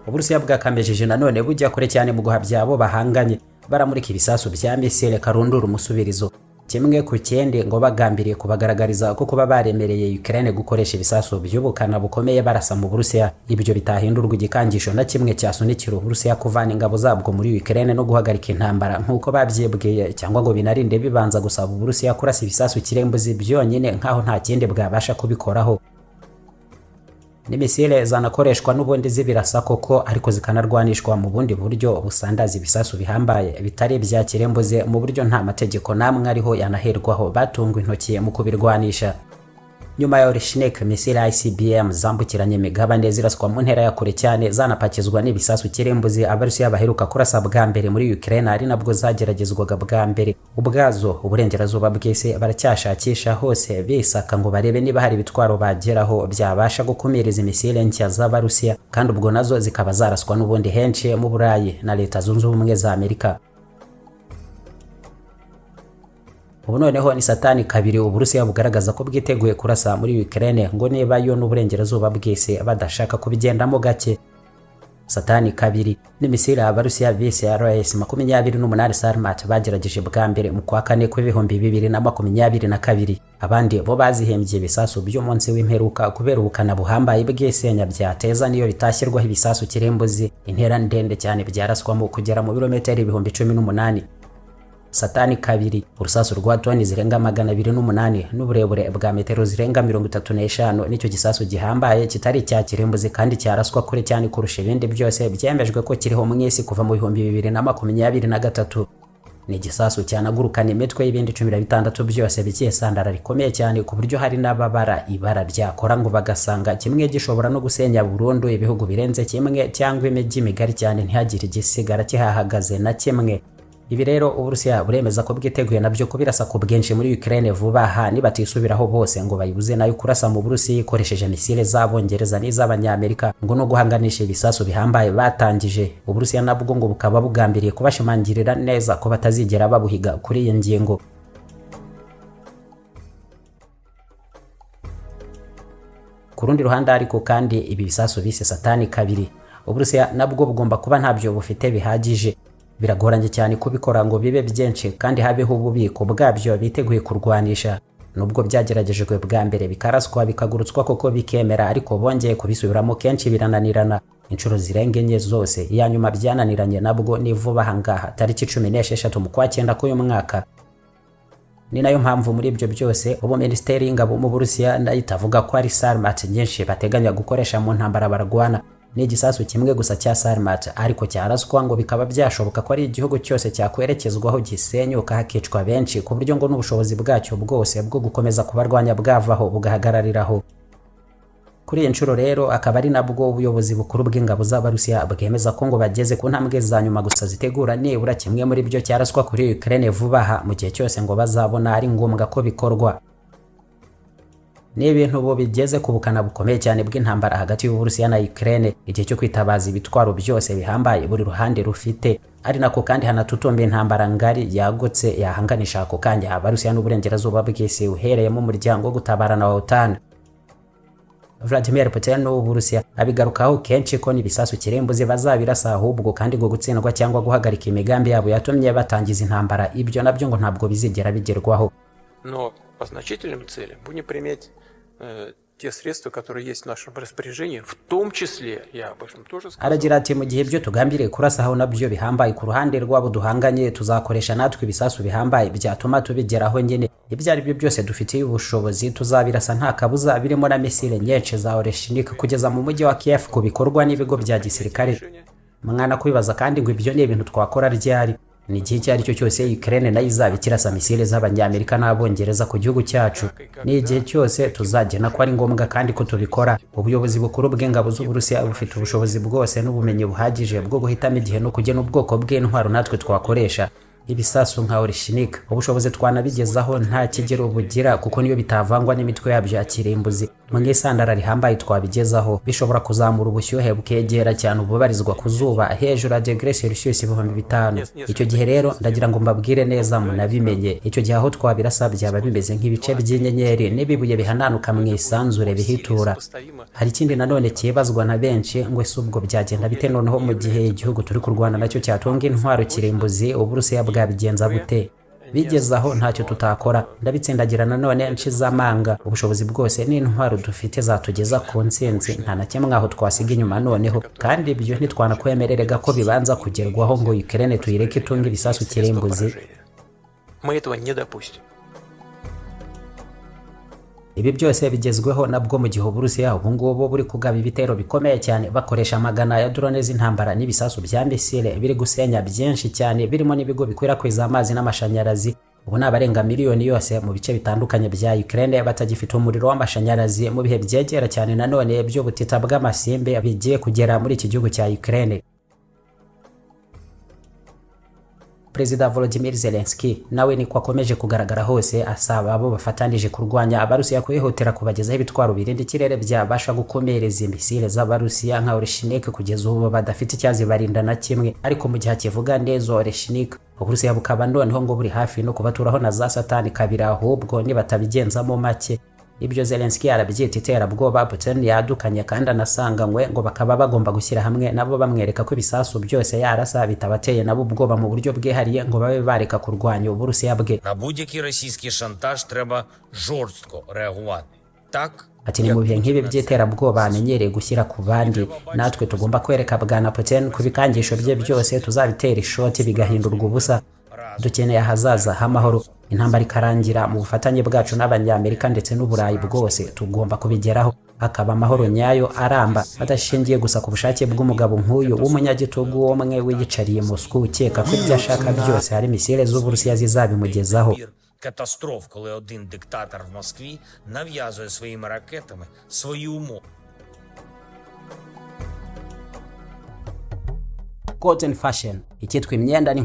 Uburusiya bwakamejeje nanone bujya kure cyane mu guhabya abo bahanganye baramurika ibisasu bya misile karundura umusubirizo kimwe ku kindi ngo bagambiriye kubagaragariza ko kuba baremereye Ukraine gukoresha ibisasu by'ubukana bukomeye barasa mu Burusiya ibyo bitahindurwa igikangisho na kimwe cyasunikira Uburusiya kuvana ingabo zabwo muri Ukraine no guhagarika intambara nk'uko babyibwiye cyangwa ngo binarinde bibanza gusaba Uburusiya kurasa ibisasu kirembuzi byonyine nkaho nta kindi bwabasha kubikoraho. N'imisile zanakoreshwa n'ubundi zibirasa koko ariko zikanarwanishwa mu bundi buryo busandaza ibisasu bihambaye bitari bya kirembuze mu buryo nta mategeko namwe ariho yanaherwaho batungwa intoki mu kubirwanisha. Nyuma ya Oreshnik misile ICBM zambukiranye imigabane ziraswa mu ntera ya kure cyane zanapakizwa n'ibisasu kirembuzi Abarusiya baheruka kurasa bwa mbere muri Ukraine ari nabwo zageragezwaga bwa mbere ubwazo uburengerazuba bw'isi baracyashakisha hose bisaka ngo barebe niba hari bitwaro bageraho byabasha gukumiriza imisile nshya z'Abarusiya kandi ubwo nazo zikaba zaraswa n'ubundi henshi mu Burayi na Leta Zunze Ubumwe za Amerika. Ubu noneho ni Satani kabiri Uburusiya bugaragaza ko bwiteguye kurasa muri Ukraine ngo niba yo n'uburengerazuba bw'isi badashaka kubigendamo gake. Satani kabiri ni misile Abarusiya VSRS 28 Sarmat bagerageje bwa mbere mu kwa kane kw'ibihumbi 2022 abandi bo bazihembye ibisasu by'umunsi w'imperuka kubera ubukana buhambaye bw'isenya byateza niyo bitashyirwaho ibisasu kirembuzi intera ndende cyane byaraswamo kugera mu birometero 18,000. Satani kabiri urusasu rwa toni zirenga 208 n'uburebure bwa metero zirenga 35 nicyo gisasu gihambaye kitari cya kirembuzi kandi cyaraswa kure cyane kurusha ibindi byose byemejwe ko kiriho mu isi kuva mu 2023. Ni gisasu cyanagurukana imitwe y'ibindi 16 byose bikiye sandara rikomeye cyane ku buryo hari n'ababara ibara ryakora ngo bagasanga kimwe gishobora no gusenya burundu ibihugu birenze kimwe cyangwa imijyi migari cyane ntihagire igisigara kihahagaze na kimwe. Ibi rero Uburusiya buremeza ko bwiteguye nabyo kubirasa ku bwinshi muri Ukraine vuba aha nibatisubiraho bose ngo bayibuze nayo kurasa mu Burusiya ikoresheje misile z'Abongereza n'iz'Abanyamerika ngo no guhanganisha ibisasu bihambaye batangije. Uburusiya nabwo ngo bukaba bugambiriye kubashimangirira neza ko batazigera babuhiga kuri iyi ngingo. Ku rundi ruhande ariko kandi ibi bisasu bise Satani kabiri Uburusiya nabwo bugomba kuba ntabyo bufite bihagije. Biragoranye cyane kubikora ngo bibe byinshi kandi habeho ububiko bwabyo biteguye kurwanisha. Nubwo byageragejwe bwa mbere bikaraswa bikagurutswa koko bikemera ariko bongeye kubisubiramo kenshi birananirana inshuro zirenga enye zose. Ya nyuma byananiranye nabwo ni vuba hangaha tariki 16 mu kwa 9 k'uyu mwaka. Ni nayo mpamvu muri ibyo byose ubu Minisiteri y'Ingabo mu Burusiya nayo itavuga ko ari Sarmat nyinshi bateganya gukoresha mu ntambara barwana. Ni igisasu kimwe gusa cya Sarmat ariko cyaraswa ngo bikaba byashoboka ko ari igihugu cyose cyakwerekezwaho gisenyuka hakicwa benshi ku buryo ngo n'ubushobozi bwacyo bwose bwo gukomeza kubarwanya bwavaho bugahagarariraho. Kuri iyi nshuro rero akaba ari nabwo ubuyobozi bukuru bw'ingabo z'Abarusiya bwemeza ko ngo bageze ku ntambwe za nyuma gusa zitegura nibura kimwe muri byo cyaraswa kuri Ukraine vuba aha mu gihe cyose ngo bazabona ari ngombwa ko bikorwa. Ni ibintu bo bigeze ku bukana bukomeye cyane bw'intambara hagati y'Uburusiya na Ukraine igihe cyo kwitabaza ibitwaro byose bihambaye buri ruhande rufite ari nako kandi hanatutumba intambara ngari yagutse yahanganisha ako kanya Abarusiya n'uburengerazuba bw'isi uhereyemo umuryango wo gutabarana wa OTAN. Vladimir Putin w'Uburusiya abigarukaho kenshi ko n'ibisasu kirembuzi bazabirasa ahubwo kandi ngo gutsindwa cyangwa guhagarika imigambi yabo yatumye batangiza intambara ibyo nabyo ngo ntabwo bizigera bigerwaho. Но по значительным целям будем применять те средства, которые есть в нашем распоряжении, в том числе, я об этом тоже сказал. Aragira ati mu gihe byo tugambiriye kurasaho nabyo bihambaye ku ruhande rwabo duhanganye tuzakoresha natwe ibisasu bihambaye byatuma tubigeraho nyine ibyo ari byo byose dufitiye ubushobozi tuzabirasa nta kabuza birimo na misile nyinshi za Oreshnik kugeza mu mujyi wa Kiev ku bikorwa n'ibigo bya gisirikare. Mwana kwibaza kandi ngo ibyo ni ibintu twakora ryari ni igihe cyari cyo cyose Ukraine nayo izabikirasa misile z'Abanyamerika n'Abongereza ku gihugu cyacu. Ni igihe cyose tuzagena ko ari ngombwa kandi ko tubikora. Ubuyobozi bukuru bw'ingabo z'Uburusiya bufite ubushobozi bwose n'ubumenyi buhagije bwo guhitamo igihe no kugena ubwoko bw'intwaro natwe twakoresha. ibisasu nka Oreshenik. Ubushobozi twanabigezaho nta kigero bugira, kuko niyo bitavangwa n'imitwe yabyo ya kirimbuzi mu isandara rihambaye twabigezaho bishobora kuzamura ubushyuhe bukegera cyane ububarizwa ku zuba hejuru ya degre Celsius 5000. Icyo gihe rero ndagira ngo mbabwire neza munabimenye, icyo gihe aho twabirasa byaba bimeze nk'ibice by'inyenyeri n'ibibuye bihananuka mu isanzure bihitura. Hari ikindi nanone kibazwa na benshi, ngo ese ubwo byagenda bite noneho mu gihe igihugu turi kurwana nacyo cyatunga intwaro kirimbuzi, Uburusiya bwabigenza bute? Bigezaho ntacyo tutakora. Ndabitsindagira nanone nshize amanga, ubushobozi bwose n'intwaro dufite zatugeza ku ntsinzi, nta na kimwe aho twasiga inyuma noneho, kandi ibyo ntitwanakwemererega ko bibanza kugerwaho ngo Ukraine tuyireke itunga ibisasu kirimbuzi. Ibi byose bigezweho nabwo mu gihe Uburusiya ubu ngubu buri kugaba ibitero bikomeye cyane bakoresha amagana ya drone z'intambara n'ibisasu bya misile biri gusenya byinshi cyane, birimo n'ibigo bikwirakwiza amazi n'amashanyarazi. Ubu n'abarenga miliyoni yose mu bice bitandukanye bya Ukraine batagifite umuriro w'amashanyarazi mu bihe byegera cyane nanone by'ubutita bw'amasimbe bigiye kugera muri iki gihugu cya Ukraine. Perezida Volodymyr Zelensky nawe niko akomeje kugaragara hose, asaba abo bafatanije kurwanya Abarusiya kwihutira kubagezaho ibitwaro birinda ikirere byabasha gukomereza imisile z'Abarusiya nka Oreshenik kugeza ubu badafite icyazibarinda na kimwe. Ariko mu gihe kivuga neza Oreshenik, Uburusiya bukaba noneho ngo buri hafi no kubaturaho na za satani kabiri, ahubwo nibatabigenzamo make. Ibyo Zelensky arabyita iterabwoba Putin yadukanye, kandi anasanganywe ngo bakaba bagomba gushyira hamwe nabo bamwereka ko ibisasu byose yarasa bitabateye nabo ubwoba mu buryo bwihariye ngo babe bareka kurwanya Uburusiya bwe. На будь-який російський шантаж треба жорстко реагувати. Так, ati ni mu bihe nk'ibi by'iterabwoba amenyereye gushyira ku bandi, natwe tugomba kwereka Bwana Putin ku bikangisho bye byose tuzabitera ishoti bigahindurwa ubusa. Dukeneye ahazaza h'amahoro, intambara ikarangira mu bufatanye bwacu n'Abanyamerika ndetse n'Uburayi bwose. Tugomba kubigeraho, hakaba amahoro nyayo aramba adashingiye gusa ku bushake bw'umugabo nk'uyu w'umunyagitugu umwe wiyicariye Moscow ukeka ko ibyo ashaka byose hari misile z'Uburusiya zizabimugezaho. Катастроф, коли один диктатор в Москві нав'язує своїми ракетами свої умови. Cotton fashion, icyitwa imyenda ni